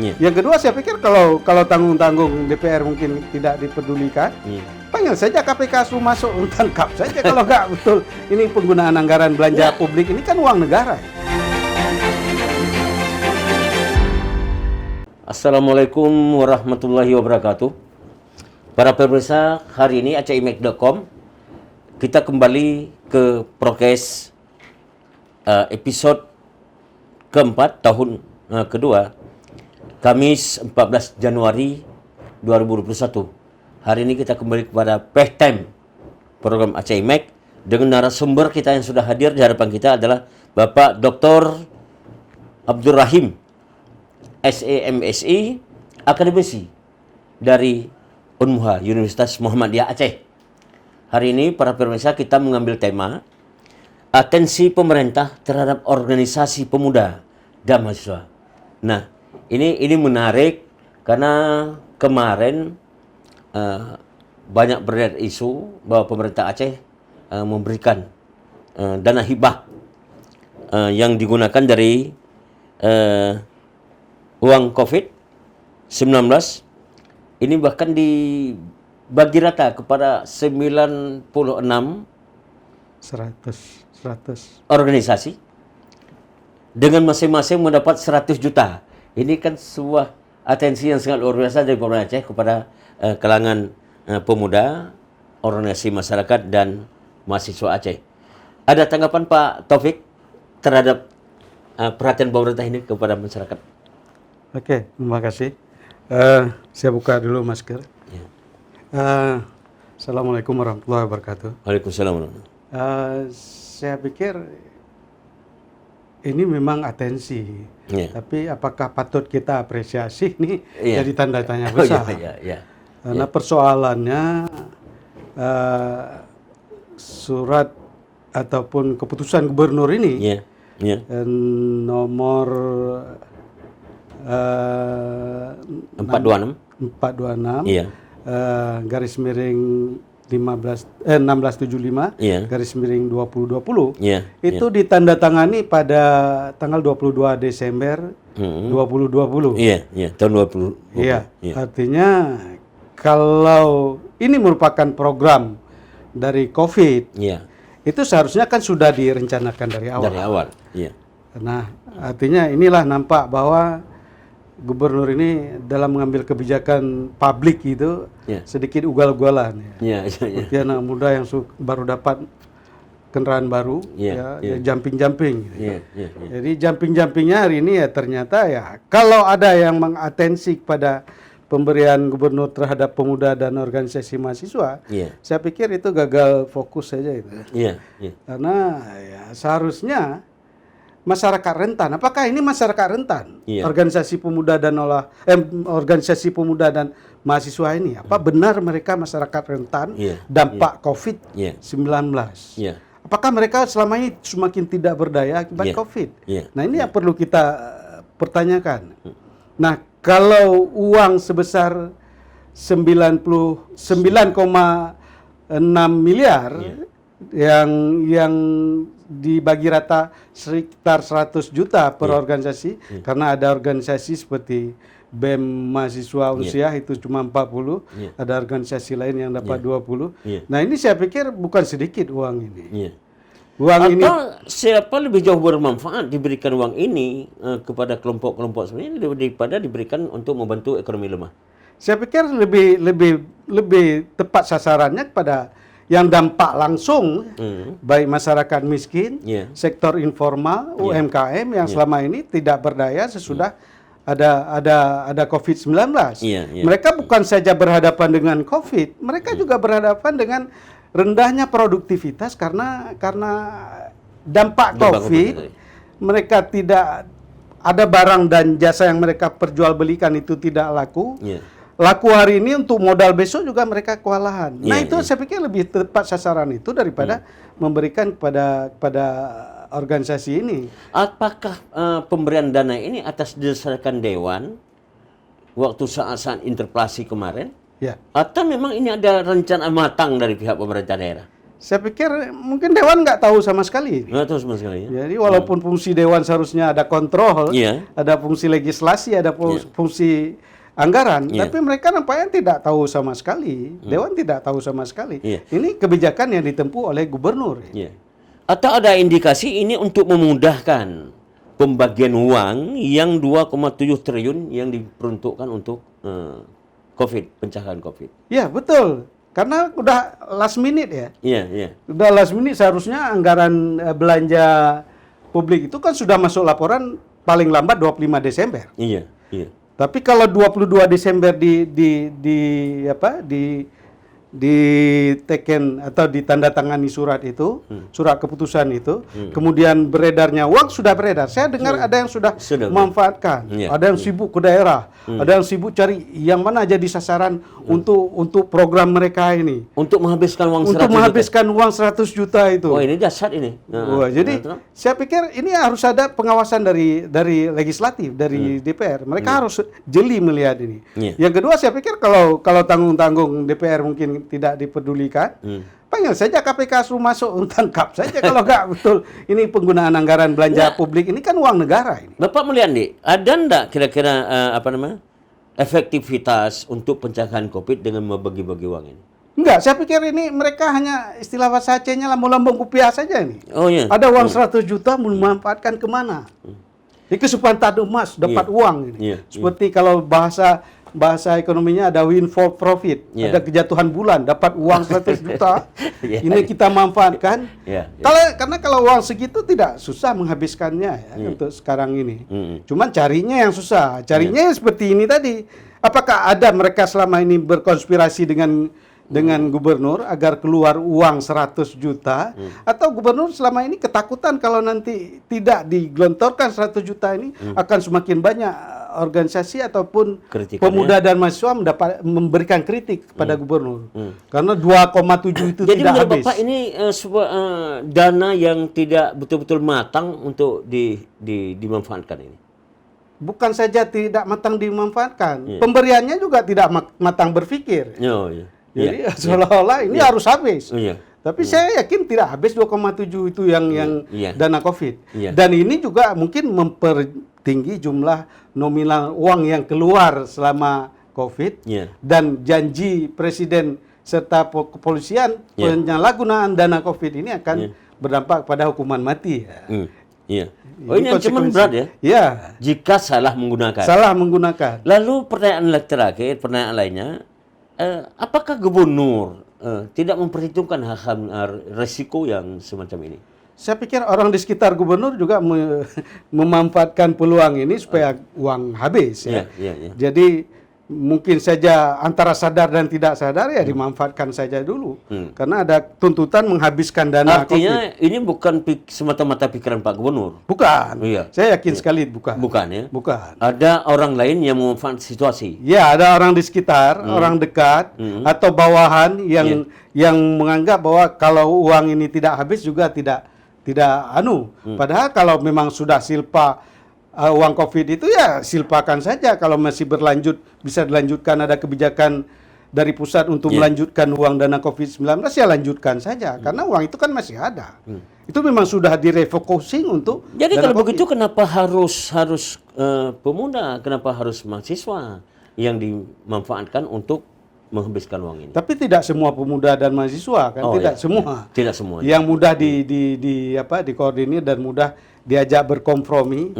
Iya. Yang kedua, saya pikir kalau tanggung-tanggung DPR mungkin tidak dipedulikan, panggil saja KPK suruh masuk, tangkap saja kalau nggak betul. Ini penggunaan anggaran belanja publik, ini kan uang negara. Assalamualaikum warahmatullahi wabarakatuh. Para pemirsa, hari ini acaimek.com kita kembali ke prokes episode keempat tahun kedua, Kamis 14 Januari 2021. Hari ini kita kembali kepada Peh Time program acaimek dengan narasumber kita yang sudah hadir di hadapan kita adalah Bapak Dr. Abdul Rahim, SAMSI, akademisi dari Unmuha Universitas Muhammadiyah Aceh. Hari ini para pemirsa kita mengambil tema atensi pemerintah terhadap organisasi pemuda dan mahasiswa. Nah, ini menarik karena kemarin banyak beredar isu bahwa pemerintah Aceh memberikan dana hibah yang digunakan dari uang COVID-19. Ini bahkan dibagi rata kepada 100 organisasi dengan masing-masing mendapat 100 juta. Ini kan sebuah atensi yang sangat luar biasa dari pemerintah Aceh kepada kalangan pemuda, organisasi masyarakat dan mahasiswa Aceh. Ada tanggapan Pak Taufik terhadap perhatian pemerintah ini kepada masyarakat? Oke, terima kasih. Saya buka dulu masker. Ya. Assalamualaikum warahmatullahi wabarakatuh. Waalaikumsalam. Saya pikir ini memang atensi, tapi apakah patut kita apresiasi ini jadi tanda tanya besar. Karena persoalannya surat ataupun keputusan gubernur ini nomor 426 garis miring 1675 garis miring 2020 itu ditandatangani pada tanggal 22 Desember 2020. Tahun 2020. Artinya kalau ini merupakan program dari COVID, itu seharusnya kan sudah direncanakan dari awal. Nah, artinya inilah nampak bahwa gubernur ini dalam mengambil kebijakan publik itu sedikit ugal-ugalan. Seperti anak muda yang baru dapat kendaraan baru, jumping-jumping. Jadi jumping-jumpingnya hari ini ternyata kalau ada yang mengatensi kepada pemberian gubernur terhadap pemuda dan organisasi mahasiswa, saya pikir itu gagal fokus saja itu. Karena seharusnya masyarakat rentan. Apakah ini masyarakat rentan? Organisasi pemuda dan organisasi pemuda dan mahasiswa ini, apa benar mereka masyarakat rentan dampak COVID-19? Apakah mereka selama ini semakin tidak berdaya akibat COVID? Nah, ini yang perlu kita pertanyakan. Nah, kalau uang sebesar 99,6 miliar yang dibagi rata sekitar 100 juta per organisasi, karena ada organisasi seperti BEM mahasiswa Unsiah itu cuma 40, ada organisasi lain yang dapat 20. Nah, ini saya pikir bukan sedikit uang ini. Siapa lebih jauh bermanfaat diberikan uang ini kepada kelompok-kelompok seperti ini daripada diberikan untuk membantu ekonomi lemah? Saya pikir lebih tepat sasarannya kepada yang dampak langsung, baik masyarakat miskin, sektor informal, UMKM yang selama ini tidak berdaya sesudah ada COVID-19. Mereka bukan saja berhadapan dengan COVID, mereka juga berhadapan dengan rendahnya produktivitas karena dampak COVID. Mereka tidak ada barang dan jasa yang mereka perjualbelikan itu tidak laku. Laku hari ini untuk modal besok juga mereka kewalahan. Nah, itu saya pikir lebih tepat sasaran itu daripada memberikan kepada organisasi ini. Apakah pemberian dana ini atas dasarkan dewan waktu saat interpelasi kemarin? Atau memang ini ada rencana matang dari pihak pemerintah daerah? Saya pikir mungkin Dewan nggak tahu sama sekali. Nggak tahu sama sekali ya. Jadi walaupun fungsi Dewan seharusnya ada kontrol, Iya. ada fungsi legislasi, ada fungsi anggaran, Iya. tapi mereka nampaknya tidak tahu sama sekali. Dewan tidak tahu sama sekali. Iya. Ini kebijakan yang ditempuh oleh gubernur. Iya. Atau ada indikasi ini untuk memudahkan pembagian uang yang 2,7 triliun yang diperuntukkan untuk COVID, pencegahan COVID. Ya betul, karena udah last minute ya. Iya, iya. Udah last minute, seharusnya anggaran belanja publik itu kan sudah masuk laporan paling lambat 25 Desember. Iya, iya. Tapi kalau 22 Desember diteken atau ditandatangani surat itu, surat keputusan itu, kemudian beredarnya uang sudah beredar. Saya dengar ada yang sudah memanfaatkan, Iya. ada yang sibuk ke daerah, ada yang sibuk cari yang mana jadi sasaran untuk program mereka ini. Untuk menghabiskan uang 100 Untuk juta. menghabiskan uang 100 juta itu. Oh, ini dahsyat ini. Wah, jadi saya pikir ini harus ada pengawasan dari legislatif, dari DPR. Mereka harus jeli melihat ini. Iya. Yang kedua, saya pikir kalau tanggung-tanggung DPR mungkin tidak dipedulikan, panggil saja KPK suruh masuk, tangkap saja kalau nggak betul. Ini penggunaan anggaran belanja publik ini kan uang negara ini. Bapak melihat nih, ada enggak kira-kira efektivitas untuk pencegahan COVID dengan membagi-bagi uang ini? Enggak, saya pikir ini mereka hanya istilah bahasa Acehnya lambung-lambung kupiah saja nih. Oh iya. Ada uang 100 juta memanfaatkan kemana? Ini kesupan tadu emas, dapat uang ini. Iya. Seperti kalau bahasa ekonominya ada windfall profit, Iya. ada kejatuhan bulan, dapat uang 100 juta. Iya. Ini kita manfaatkan. Iya, iya. Karena kalau uang segitu tidak susah menghabiskannya ya, untuk sekarang ini. Cuman carinya yang susah. Carinya seperti ini tadi. Apakah ada mereka selama ini berkonspirasi dengan gubernur agar keluar uang 100 juta, atau gubernur selama ini ketakutan kalau nanti tidak digelontorkan 100 juta ini akan semakin banyak organisasi ataupun Kritikan, pemuda dan mahasiswa memberikan kritik kepada gubernur karena 2,7 itu Jadi tidak menurut habis. Bapak ini sebuah dana yang tidak betul-betul matang untuk dimanfaatkan ini. Bukan saja tidak matang dimanfaatkan, pemberiannya juga tidak matang berpikir. Oh, iya. Jadi seolah-olah ini harus habis. Oh, iya. Tapi saya yakin tidak habis 2,7 itu yang Iya. dana COVID. Iya. Dan ini juga mungkin mempertinggi jumlah nominal uang yang keluar selama COVID. Iya. Dan janji Presiden serta kepolisian penyalahgunaan dana COVID ini akan berdampak pada hukuman mati. Iya. Oh, ini ancaman berat ya? Ya. Jika salah menggunakan. Salah menggunakan. Lalu pertanyaan terakhir, pertanyaan lainnya, apakah gubernur tidak memperhitungkan hal-hal resiko yang semacam ini? Saya pikir orang di sekitar gubernur juga memanfaatkan peluang ini supaya uang habis. Ya. Iya. Jadi mungkin saja antara sadar dan tidak sadar ya dimanfaatkan saja dulu. Karena ada tuntutan menghabiskan dana Artinya COVID. ini bukan semata-mata pikiran Pak Gubernur. Bukan. Iya. Saya yakin sekali bukan. Bukan ya? Bukan. Ada orang lain yang memanfaatkan situasi. Ya, ada orang di sekitar, orang dekat atau bawahan yang menganggap bahwa kalau uang ini tidak habis juga tidak Padahal kalau memang sudah silpa uang COVID itu ya silpakan saja. Kalau masih berlanjut, bisa dilanjutkan, ada kebijakan dari pusat untuk melanjutkan uang dana COVID-19, ya lanjutkan saja. Karena uang itu kan masih ada. Itu memang sudah direfocusing untuk Jadi dana kalau COVID. begitu kenapa harus pemuda, kenapa harus mahasiswa yang dimanfaatkan untuk menghabiskan uang ini? Tapi tidak semua pemuda dan mahasiswa kan, tidak semua. Tidak semua. Yang mudah dikoordinir dan mudah diajak berkompromi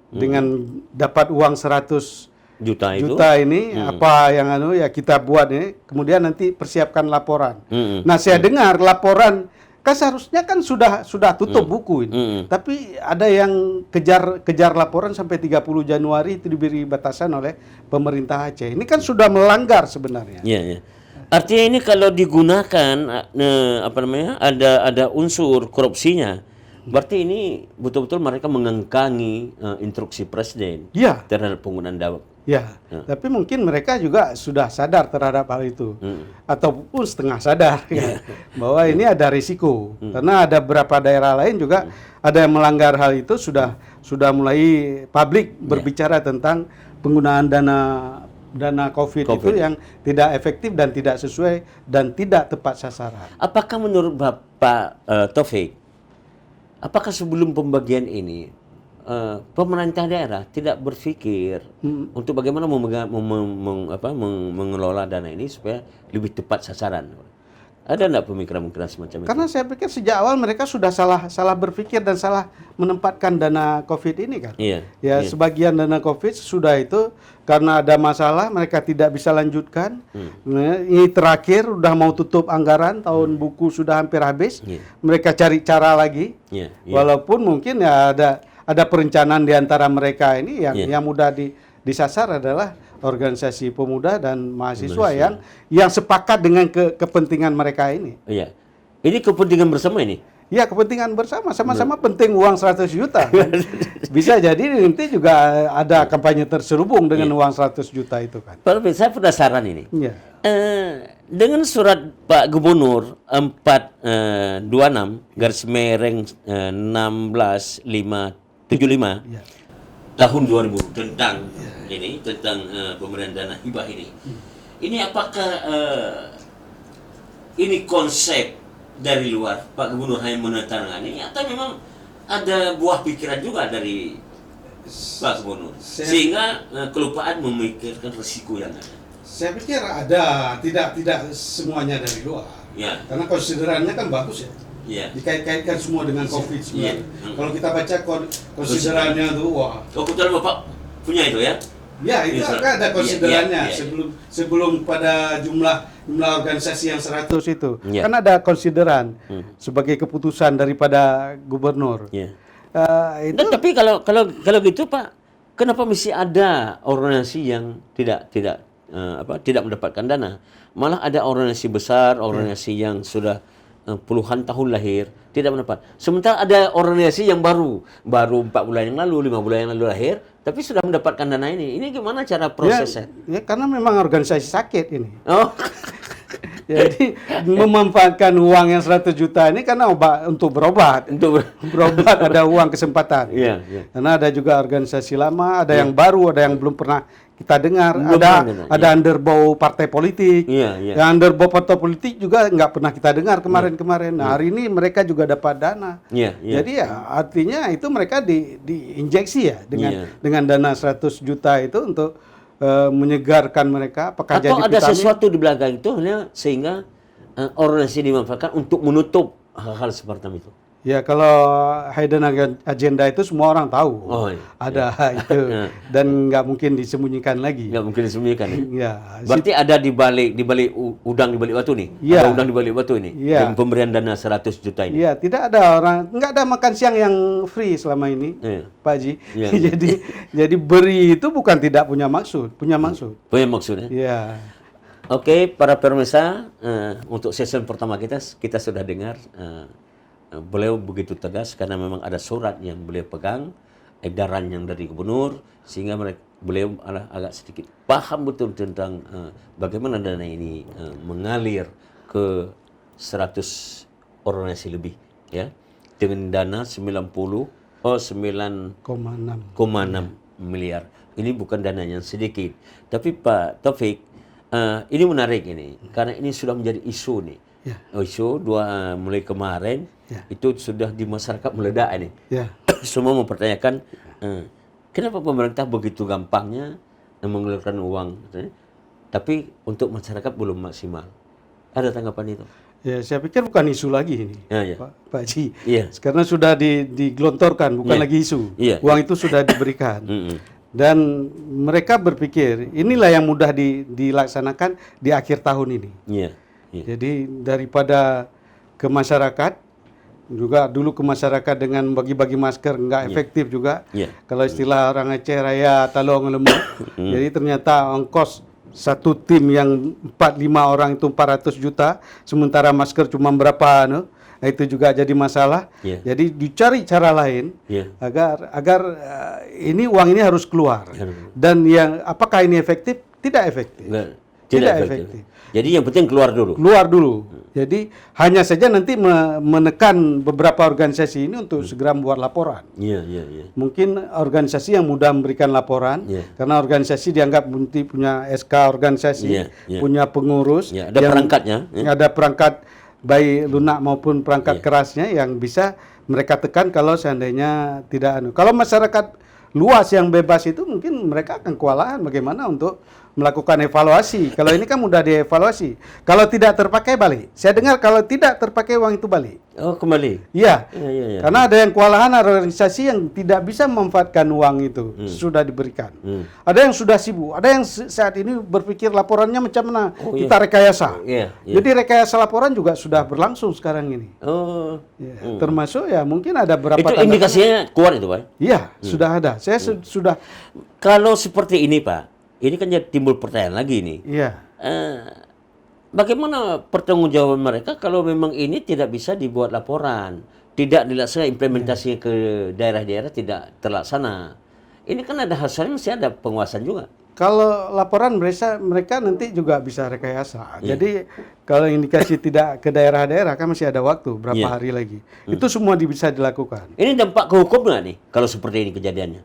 dengan dapat uang 100 Juta itu. juta ini apa yang ya kita buat ini, kemudian nanti persiapkan laporan. Nah, saya dengar laporan kan seharusnya kan sudah tutup buku ini. Tapi ada yang kejar laporan sampai 30 Januari itu diberi batasan oleh pemerintah Aceh. Ini kan sudah melanggar sebenarnya. Iya. Artinya ini kalau digunakan ada unsur korupsinya, berarti ini betul-betul mereka mengengkangi instruksi presiden terhadap penggunaan dana. Ya, tapi mungkin mereka juga sudah sadar terhadap hal itu, ataupun setengah sadar bahwa ini ada risiko, karena ada beberapa daerah lain juga ada yang melanggar hal itu sudah mulai publik berbicara tentang penggunaan dana dana COVID itu yang tidak efektif dan tidak sesuai dan tidak tepat sasaran. Apakah menurut Bapak Taufik, apakah sebelum pembagian ini pemerintah daerah tidak berpikir untuk bagaimana mengelola dana ini supaya lebih tepat sasaran? Ada enggak pemikiran-pemikiran semacam itu? Karena saya pikir sejak awal mereka sudah salah berpikir dan salah menempatkan dana COVID ini kan. Iya. Sebagian dana COVID sudah itu karena ada masalah mereka tidak bisa lanjutkan. Nah, ini terakhir udah mau tutup anggaran, tahun buku sudah hampir habis. Mereka cari cara lagi. Walaupun mungkin ya ada perencanaan di antara mereka ini yang mudah disasar adalah organisasi pemuda dan mahasiswa yang sepakat dengan kepentingan mereka ini. Iya. Ini kepentingan bersama ini. Ya, kepentingan bersama, sama-sama penting uang 100 juta. Kan? Bisa jadi nanti juga ada kampanye terselubung dengan uang 100 juta itu kan. Pak, saya penasaran ini. Iya. Dengan surat Pak Gubernur 4/16/575 tahun 2000 tentang pemberian dana hibah ini. Ini apakah ini konsep dari luar Pak Gubernur hanya menandatangani atau memang ada buah pikiran juga dari Pak Gubernur sehingga kelupaan memikirkan risiko yang ada? Saya pikir ada, tidak semuanya dari luar. Ya. Karena konsiderannya kan bagus ya. Iya. Dikait-kaitkan semua dengan COVID-19. Iya. Kalau kita baca konsiderannya tuh, wah. Kebetulan Bapak punya itu ya? Ya, itu kan ada konsiderannya. Iya. Sebelum pada jumlah organisasi yang 100 itu. Iya. Kan ada konsideran sebagai keputusan daripada gubernur. Iya. Itu Tapi kalau gitu Pak, kenapa mesti ada organisasi yang tidak mendapatkan dana? Malah ada organisasi besar, organisasi yang sudah puluhan tahun lahir tidak mendapat. Sementara ada organisasi yang baru 4 bulan yang lalu, 5 bulan yang lalu lahir, tapi sudah mendapatkan dana ini. Ini gimana cara prosesnya? ya karena memang organisasi sakit ini. Oh, Jadi memanfaatkan uang yang 100 juta ini karena untuk berobat. Berobat ada uang kesempatan. Iya. Karena ada juga organisasi lama, ada yang baru, ada yang belum pernah kita dengar, ada underbow partai politik. Iya. Yang underbow partai politik juga nggak pernah kita dengar kemarin-kemarin. Nah, hari ini mereka juga dapat dana. Iya. Jadi ya artinya itu mereka diinjeksi ya dengan dana 100 juta itu untuk menyegarkan mereka. Apakah Atau jadi ada vitamin? sesuatu di belakang itu sehingga organisasi dimanfaatkan untuk menutup hal-hal seperti itu. Ya, kalau hidden agenda itu semua orang tahu. Oh, iya. Ada itu dan nggak mungkin disembunyikan lagi. Nggak mungkin disembunyikan ya? Ya, Berarti ada di balik udang di balik batu nih. Iya. Ada udang di balik batu ini. Iya. Dengan pemberian dana 100 juta ini. Iya, tidak ada orang, nggak ada makan siang yang free selama ini, Iya. Pak Haji. Iya. jadi beri itu bukan tidak punya maksud, punya maksud. Punya maksudnya. Iya. Oke, para pemirsa, untuk season pertama kita sudah dengar beliau begitu tegas karena memang ada surat yang beliau pegang, edaran yang dari gubernur, sehingga beliau agak sedikit paham betul tentang bagaimana dana ini mengalir ke 100 organisasi lebih, ya, dengan dana 9,6 miliar. Ini bukan dana yang sedikit, tapi Pak Taufik, ini menarik ini karena ini sudah menjadi isu nih. Isu mulai kemarin itu sudah di masyarakat meledak ini. Semua mempertanyakan kenapa pemerintah begitu gampangnya mengeluarkan uang, tapi untuk masyarakat belum maksimal. Ada tanggapan itu? Ya, saya pikir bukan isu lagi ini, Pak Haji. Iya. Karena sudah digelontorkan, bukan lagi isu. Uang itu sudah diberikan. Dan mereka berpikir inilah yang mudah dilaksanakan di akhir tahun ini. Jadi daripada ke masyarakat, juga dulu ke masyarakat dengan bagi-bagi masker nggak efektif juga. Kalau istilah orang Aceh Raya talong lemah. Jadi ternyata ongkos satu tim yang 4-5 orang itu 400 juta, sementara masker cuma berapa, itu juga jadi masalah. Jadi dicari cara lain agar ini uang ini harus keluar. Dan yang apakah ini efektif? Tidak efektif. Tidak efektif. Jadi yang penting keluar dulu. Keluar dulu. Jadi hanya saja nanti menekan beberapa organisasi ini untuk segera membuat laporan. Iya, iya, iya. Mungkin organisasi yang mudah memberikan laporan, karena organisasi dianggap punya SK organisasi, punya pengurus, ada perangkatnya. Ada perangkat baik lunak maupun perangkat kerasnya yang bisa mereka tekan kalau seandainya tidak. Kalau masyarakat luas yang bebas itu mungkin mereka akan kewalahan bagaimana untuk melakukan evaluasi. Kalau ini kan mudah dievaluasi. Kalau tidak terpakai balik. Saya dengar kalau tidak terpakai uang itu balik. Oh, kembali. Iya. Iya. Karena ada yang kewalahan organisasi yang tidak bisa memanfaatkan uang itu sudah diberikan. Ada yang sudah sibuk, ada yang saat ini berpikir laporannya macam mana kita rekayasa. Jadi rekayasa laporan juga sudah berlangsung sekarang ini. Oh. Termasuk ya mungkin ada beberapa Itu indikasinya kuat itu, Pak? Iya, sudah ada. Saya sudah. Kalau seperti ini, Pak, ini kan jadi timbul pertanyaan lagi nih. Iya. Bagaimana pertanggungjawaban mereka kalau memang ini tidak bisa dibuat laporan, tidak dilaksanakan implementasinya ke daerah-daerah tidak terlaksana. Ini kan ada hasilnya, mesti ada penguasaan juga. Kalau laporan mereka nanti juga bisa rekayasa. Jadi kalau indikasi tidak ke daerah-daerah kan masih ada waktu berapa hari lagi. Itu semua bisa dilakukan. Ini dampak ke hukum nggak nih kalau seperti ini kejadiannya?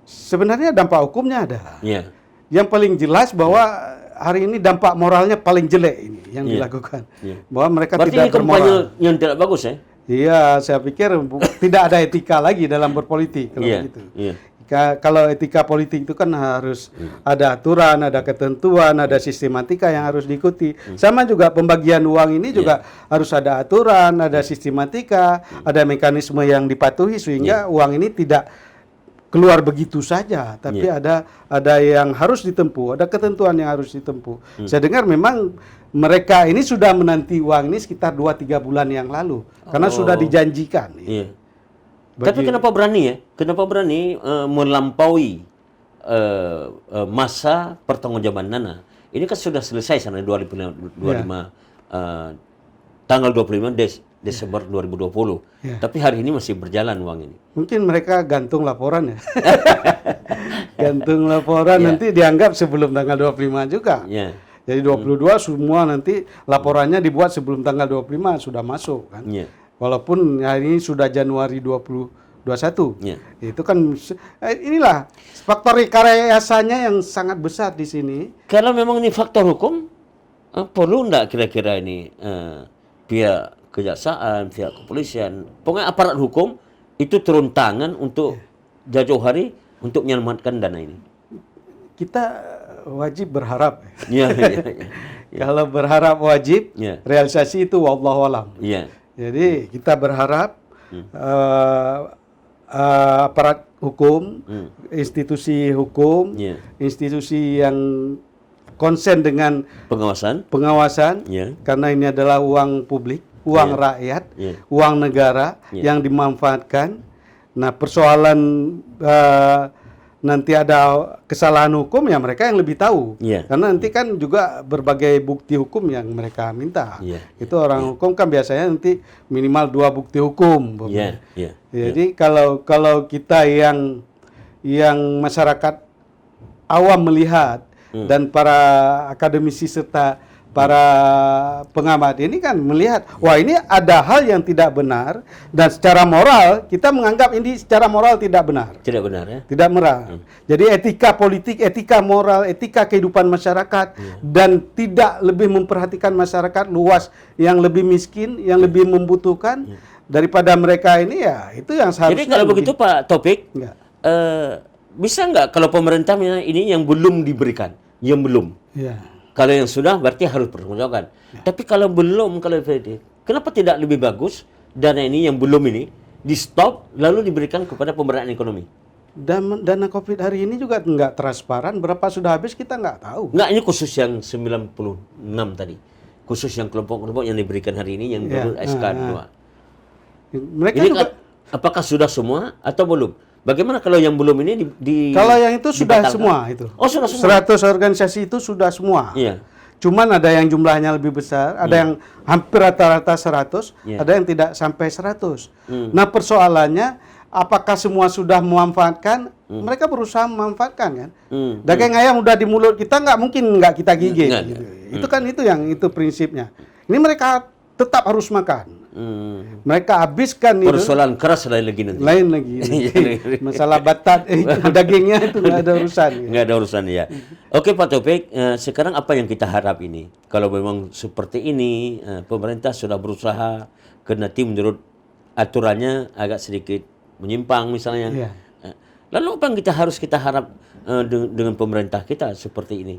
Sebenarnya dampak hukumnya ada. Iya. Yang paling jelas bahwa hari ini dampak moralnya paling jelek ini yang dilakukan. Bahwa mereka berarti tidak ini kampanye bermoral. yang tidak bagus ya? Iya, saya pikir tidak ada etika lagi dalam berpolitik kalau begitu. Kalau etika politik itu kan harus ada aturan, ada ketentuan, ada sistematika yang harus diikuti. Sama juga pembagian uang ini juga harus ada aturan, ada sistematika, ada mekanisme yang dipatuhi sehingga uang ini tidak keluar begitu saja, tapi ada yang harus ditempuh, ada ketentuan yang harus ditempuh. Saya dengar memang mereka ini sudah menanti uang ini sekitar 2-3 bulan yang lalu, karena sudah dijanjikan. Tapi kenapa berani ya? Kenapa berani melampaui masa pertanggungjawaban dana? Ini kan sudah selesai sana 25 tanggal 25 Desember 2020. Tapi hari ini masih berjalan uang ini. Mungkin mereka gantung laporan ya. Gantung laporan nanti dianggap sebelum tanggal 25 juga. Jadi 22 semua nanti laporannya dibuat sebelum tanggal 25 sudah masuk kan. Walaupun hari ini sudah Januari 2021. Itu kan inilah faktor rekayasanya yang sangat besar di sini. Kalau memang ini faktor hukum, perlu enggak kira-kira ini pihak kejaksaan, pihak kepolisian, pokoknya aparat hukum itu turun tangan untuk jauh hari untuk menyelamatkan dana ini? Kita wajib berharap. Ya. Kalau berharap wajib, realisasi itu wallahu alam. Jadi kita berharap aparat hukum, institusi hukum, institusi yang konsen dengan pengawasan, karena ini adalah uang publik, uang rakyat, uang negara yang dimanfaatkan. Nah, persoalan nanti ada kesalahan hukum ya mereka yang lebih tahu, karena nanti kan juga berbagai bukti hukum yang mereka minta. Itu orang hukum kan biasanya nanti minimal 2 bukti hukum. Jadi kalau kita yang masyarakat awam melihat dan para akademisi serta para pengamat ini kan melihat, wah ini ada hal yang tidak benar dan secara moral kita menganggap ini secara moral tidak benar. Tidak benar ya? Tidak benar. Jadi etika politik, etika moral, etika kehidupan masyarakat dan tidak lebih memperhatikan masyarakat luas yang lebih miskin, yang lebih membutuhkan daripada mereka ini ya itu yang seharusnya. Jadi kalau begitu Pak Taufik, bisa nggak kalau pemerintah ini yang belum diberikan, yang belum? Kalau yang sudah berarti harus pertanggungjawabkan. Tapi kalau belum, kenapa tidak lebih bagus dana ini yang belum ini di stop lalu diberikan kepada pemberdayaan ekonomi? Dana COVID hari ini juga nggak transparan. Berapa sudah habis kita nggak tahu. Nggak, ini khusus yang 96 tadi. Khusus yang kelompok-kelompok yang diberikan hari ini yang baru SK 2. Mereka ini juga, apakah sudah semua atau belum? Bagaimana kalau yang belum ini kalau yang itu sudah semua itu. Oh, sudah semua. 100 organisasi itu sudah semua. Cuman ada yang jumlahnya lebih besar, ada yang hampir rata-rata 100, ada yang tidak sampai 100. Nah, persoalannya apakah semua sudah memanfaatkan mereka berusaha memanfaatkan kan. Hmm. Daging ayam udah di mulut kita nggak mungkin nggak kita gigit. Nggak. Gitu. Itu kan itu prinsipnya. Ini mereka tetap harus makan. Mereka habiskan itu. Persoalan keras lagi nanti. Lain lagi. Masalah batat dagingnya itu nggak ada urusan. Nggak ada urusan ya. Oke Pak Taufik, sekarang apa yang kita harap ini? Kalau memang seperti ini, pemerintah sudah berusaha, kendati menurut aturannya agak sedikit menyimpang misalnya. Iya. Lalu apa yang kita harap dengan pemerintah kita seperti ini?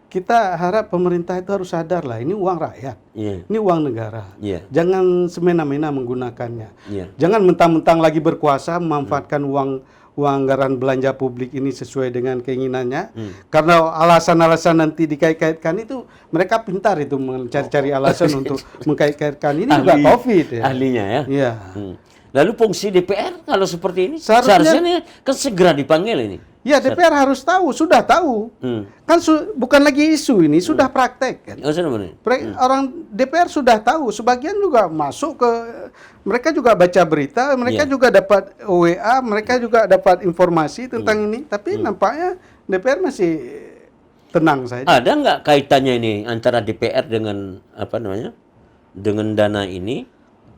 Kita harap pemerintah itu harus sadar lah, ini uang rakyat, Iya. ini uang negara. Iya. Jangan semena-mena menggunakannya. Iya. Jangan mentang-mentang lagi berkuasa memanfaatkan uang anggaran belanja publik ini sesuai dengan keinginannya. Karena alasan-alasan nanti dikait-kaitkan itu, mereka pintar itu mencari-cari alasan untuk mengkait-kaitkan. Ini juga COVID ya. Ahlinya ya. Iya. Lalu fungsi DPR kalau seperti ini Seharusnya- seharusnya ini kan segera dipanggil ini. Ya DPR harus tahu, sudah tahu. Kan bukan lagi isu ini, sudah praktek kan. Oh, sudah benar. Orang DPR sudah tahu, sebagian juga masuk ke, mereka juga baca berita, mereka Iya. juga dapat WA, mereka juga dapat informasi tentang ini, tapi nampaknya DPR masih tenang saja. Ada nggak kaitannya ini antara DPR dengan apa namanya? Dengan dana ini,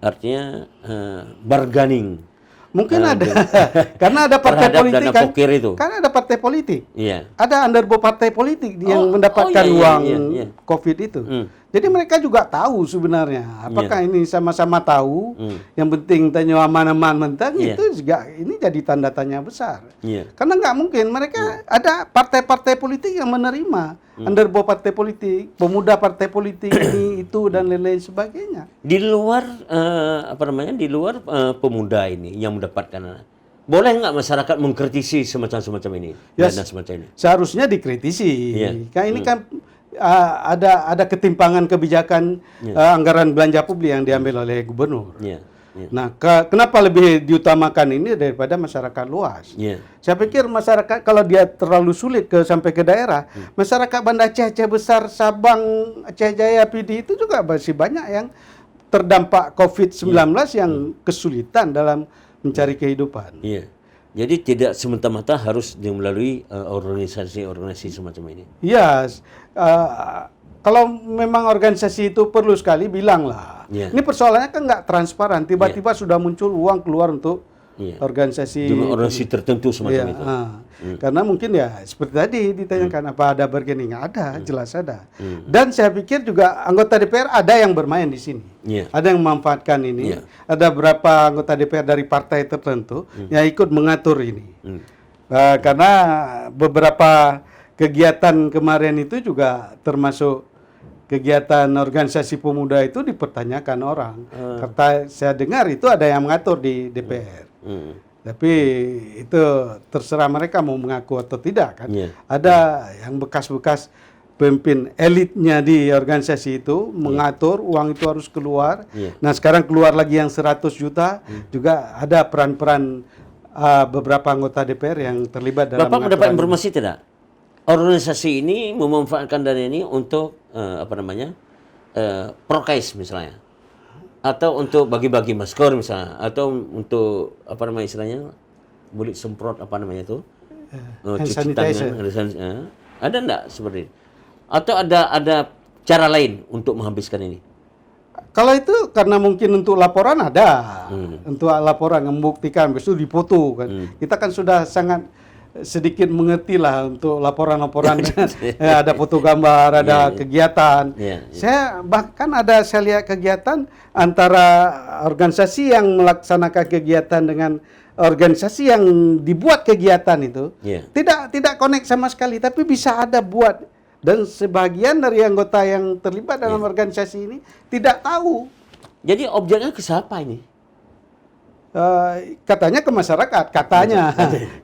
artinya bargaining. Mungkin ada, karena ada partai terhadap politik dana kan, pokir itu. karena ada partai politik. Iya. Ada underbo partai politik yang mendapatkan iya, uang iya. COVID itu. Jadi mereka juga tahu sebenarnya. Apakah ini sama-sama tahu? Yang penting tanya aman-aman mentang Iya. itu juga ini jadi tanda tanya besar. Iya. Karena nggak mungkin mereka ada partai-partai politik yang menerima underbo partai politik, pemuda partai politik ini itu dan lain-lain sebagainya. Di luar apa namanya? Di luar pemuda ini yang mendapatkan, boleh nggak masyarakat mengkritisi semacam ini, Ya, dana semacam ini? Seharusnya dikritisi. Iya. Kan ini kan ada ketimpangan kebijakan anggaran belanja publik yang diambil oleh gubernur. Iya. Iya. Nah, kenapa lebih diutamakan ini daripada masyarakat luas? Iya. Saya pikir masyarakat kalau dia terlalu sulit sampai ke daerah, masyarakat Banda Aceh Besar, Sabang, Aceh Jaya, PD itu juga masih banyak yang terdampak COVID-19 yang kesulitan dalam mencari kehidupan. Iya. Jadi tidak semata-mata harus melalui organisasi-organisasi semacam ini. Iya, kalau memang organisasi itu perlu sekali bilanglah. Iya. Ini persoalannya kan nggak transparan. Tiba-tiba sudah muncul uang keluar untuk Iya. organisasi. Dengan organisasi tertentu semacam Iya, itu. Karena mungkin ya seperti tadi ditanyakan apa ada bargaining, ada, jelas ada. Dan saya pikir juga anggota DPR ada yang bermain di sini. Iya. Ada yang memanfaatkan ini. Iya. Ada beberapa anggota DPR dari partai tertentu yang ikut mengatur ini. Karena beberapa kegiatan kemarin itu juga termasuk kegiatan organisasi pemuda itu dipertanyakan orang. Kata saya dengar itu ada yang mengatur di DPR. Tapi itu terserah mereka mau mengaku atau tidak kan. Iya. Ada yang bekas-bekas pemimpin elitnya di organisasi itu mengatur uang itu harus keluar. Iya. Nah sekarang keluar lagi yang 100 juta juga ada peran-peran beberapa anggota DPR yang terlibat dalam Bapak mendapat pengaturan. informasi tidak? Organisasi ini memanfaatkan dana ini untuk prokes misalnya, atau untuk bagi-bagi masker misalnya, atau untuk apa namanya istilahnya, bulit semprot apa namanya itu, hand cuci sanitizer. tangan, ada enggak seperti itu? Atau ada cara lain untuk menghabiskan ini? Kalau itu karena mungkin untuk laporan ada, untuk laporan membuktikan, besok difoto kan. Kita kan sudah sangat sedikit mengerti lah untuk laporan-laporan. Ada foto gambar, ada kegiatan. Iya, iya. Saya bahkan saya lihat kegiatan antara organisasi yang melaksanakan kegiatan dengan organisasi yang dibuat kegiatan itu. Iya. Tidak connect sama sekali, tapi bisa ada buat. Dan sebagian dari anggota yang terlibat dalam organisasi ini tidak tahu. Jadi objeknya ke siapa ini? Katanya ke masyarakat, katanya.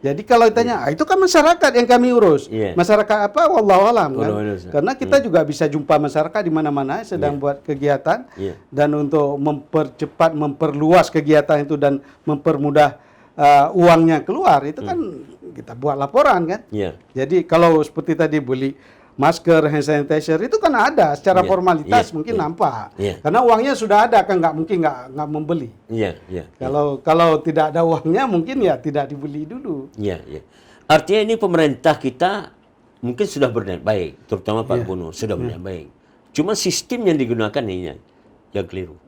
Jadi kalau ditanya, itu kan masyarakat yang kami urus. Iya. Masyarakat apa? Wallahualam kan. Wallahualam. Karena kita juga bisa jumpa masyarakat di mana-mana sedang buat kegiatan Iya. dan untuk mempercepat, memperluas kegiatan itu dan mempermudah uangnya keluar itu kan kita buat laporan kan. Iya. Jadi kalau seperti tadi masker, hand sanitizer itu kan ada secara Iya, formalitas iya, mungkin iya. nampak. Iya. Karena uangnya sudah ada kan nggak mungkin nggak membeli. Iya, iya. Kalau tidak ada uangnya mungkin ya tidak dibeli dulu. Iya, iya. Artinya ini pemerintah kita mungkin sudah berniat baik, terutama Pak Iya. Gubernur sudah berniat baik. Cuma sistem yang digunakan ini yang keliru.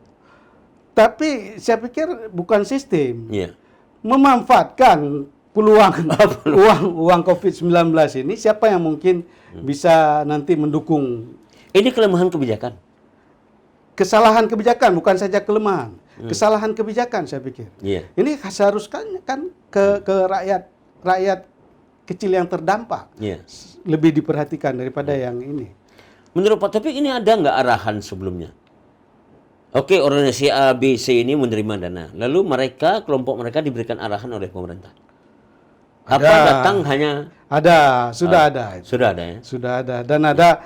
Tapi saya pikir bukan sistem. Iya. Memanfaatkan peluang uang COVID-19 ini siapa yang mungkin bisa nanti mendukung. Ini kelemahan kebijakan. Kesalahan kebijakan bukan saja kelemahan. Kesalahan kebijakan saya pikir. Iya. Ini seharusnya kan ke rakyat kecil yang terdampak Iya. lebih diperhatikan daripada yang ini. Menurut Pak Taufik ini ada nggak arahan sebelumnya? Oke, organisasi A, B, C ini menerima dana. Lalu mereka, kelompok mereka diberikan arahan oleh pemerintah. Apa Ada. datang hanya Ada, sudah ada. sudah ada ya? Sudah ada dan ada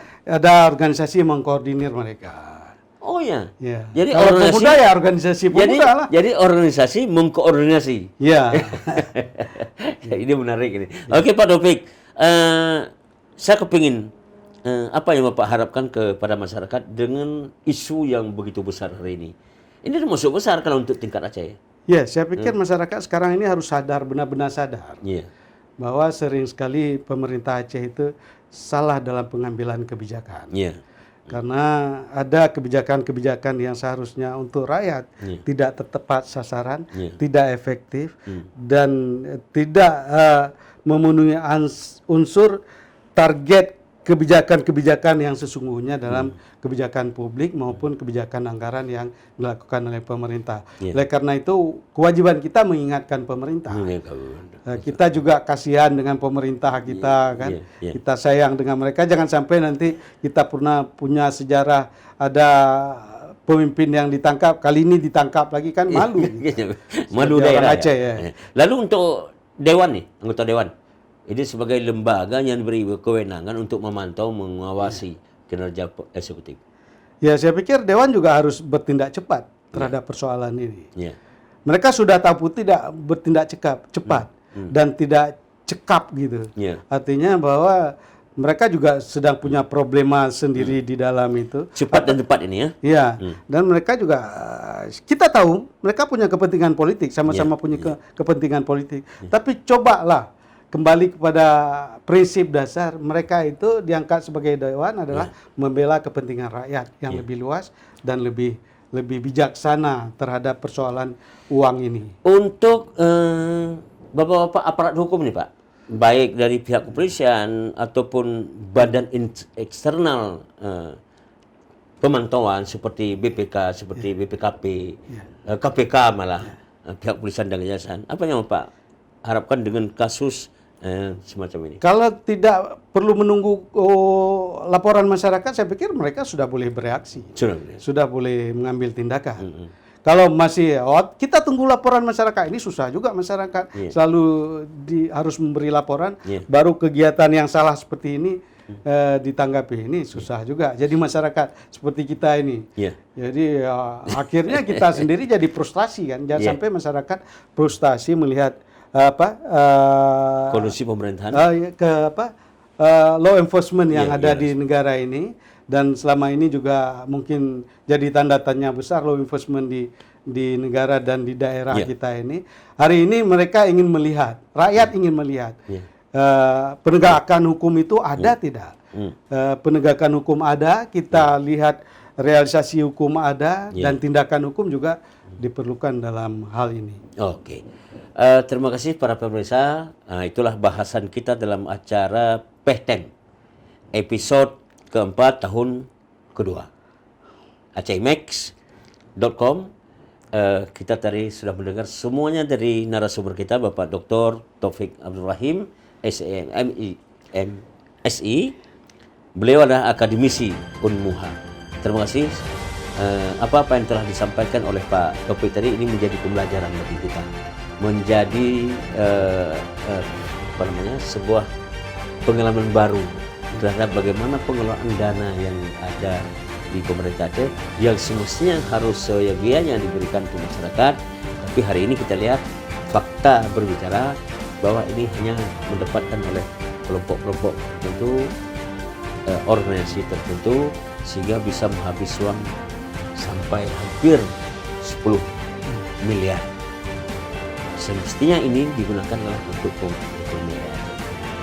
organisasi yang mengkoordinir mereka. Oh ya. Ya. Jadi Kalau organisasi pemuda ya organisasi pemuda lah. jadi organisasi mengkoordinasi. Ya. Ini menarik ini. Oke Pak Taufik, saya kepingin apa yang Bapak harapkan kepada masyarakat dengan isu yang begitu besar hari ini? Ini termasuk besar kalau untuk tingkat Aceh. Ya, saya pikir masyarakat sekarang ini harus sadar, benar-benar sadar Iya. bahwa sering sekali pemerintah Aceh itu salah dalam pengambilan kebijakan. Iya. Karena ada kebijakan-kebijakan yang seharusnya untuk rakyat tidak tepat sasaran, tidak efektif, dan tidak memenuhi unsur target kebijakan-kebijakan yang sesungguhnya dalam kebijakan publik maupun kebijakan anggaran yang dilakukan oleh pemerintah. Oleh karena itu kewajiban kita mengingatkan pemerintah. Kita juga kasihan dengan pemerintah kita kan. Kita sayang dengan mereka, jangan sampai nanti kita pernah punya sejarah ada pemimpin yang ditangkap, kali ini ditangkap lagi kan malu. Malu Seperti daerah. orang Aceh, ya. Lalu untuk dewan nih, anggota dewan. Ini sebagai lembaga yang diberi kewenangan untuk memantau, mengawasi kinerja eksekutif. Ya, saya pikir dewan juga harus bertindak cepat terhadap persoalan ini. Iya. Mereka sudah tahu tidak bertindak cepat dan tidak cekap gitu. Iya. Artinya bahwa mereka juga sedang punya problema sendiri di dalam itu. Cepat dan tepat ini ya. Ya, dan mereka juga kita tahu mereka punya kepentingan politik, sama-sama punya kepentingan politik. Tapi cobalah kembali kepada prinsip dasar mereka itu diangkat sebagai dewan adalah membela kepentingan rakyat yang lebih luas dan lebih bijaksana terhadap persoalan uang ini. Untuk bapak-bapak aparat hukum nih Pak, baik dari pihak kepolisian ataupun badan eksternal pemantauan seperti BPK, seperti BPKP, KPK malah, pihak kepolisian dan kejaksaan, apa yang Bapak harapkan dengan kasus semacam ini? Kalau tidak perlu menunggu laporan masyarakat, saya pikir mereka sudah boleh bereaksi, sudah boleh mengambil tindakan. Kalau masih kita tunggu laporan masyarakat, ini susah juga masyarakat selalu harus memberi laporan, baru kegiatan yang salah seperti ini ditanggapi, ini susah juga. Jadi masyarakat seperti kita ini, jadi akhirnya kita sendiri jadi frustasi kan, jangan sampai masyarakat frustasi melihat kondisi pemerintahan law enforcement yang ada di negara ini, dan selama ini juga mungkin jadi tanda tanya besar law enforcement di negara dan di daerah kita ini. Hari ini mereka ingin melihat, rakyat ingin melihat penegakan hukum itu ada tidak, penegakan hukum ada, kita lihat realisasi hukum ada, dan tindakan hukum juga diperlukan dalam hal ini. Oke. Terima kasih para pemirsa. Itulah bahasan kita dalam acara Pehten episode keempat tahun kedua. AcehImex.com. Kita tadi sudah mendengar semuanya dari narasumber kita, Bapak Dr. Taufik Abdul Rahim, SEMSI. Beliau adalah akademisi Unmuha. Terima kasih. Apa-apa yang telah disampaikan oleh Pak Taufik tadi ini menjadi pembelajaran bagi kita, menjadi sebuah pengalaman baru terhadap bagaimana pengelolaan dana yang ada di pemerintah Aceh yang semestinya harus seyogianya diberikan ke masyarakat. Tapi hari ini kita lihat fakta berbicara bahwa ini hanya mendapatkan oleh kelompok-kelompok tertentu organisasi tertentu sehingga bisa menghabis uang sampai hampir 10 miliar. Semestinya ini digunakan untuk pemilihan.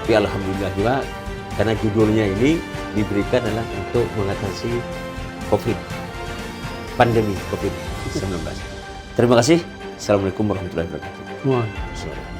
Tapi alhamdulillah juga karena judulnya ini diberikan adalah untuk mengatasi pandemi COVID-19. Terima kasih. Assalamualaikum warahmatullahi wabarakatuh. Wah.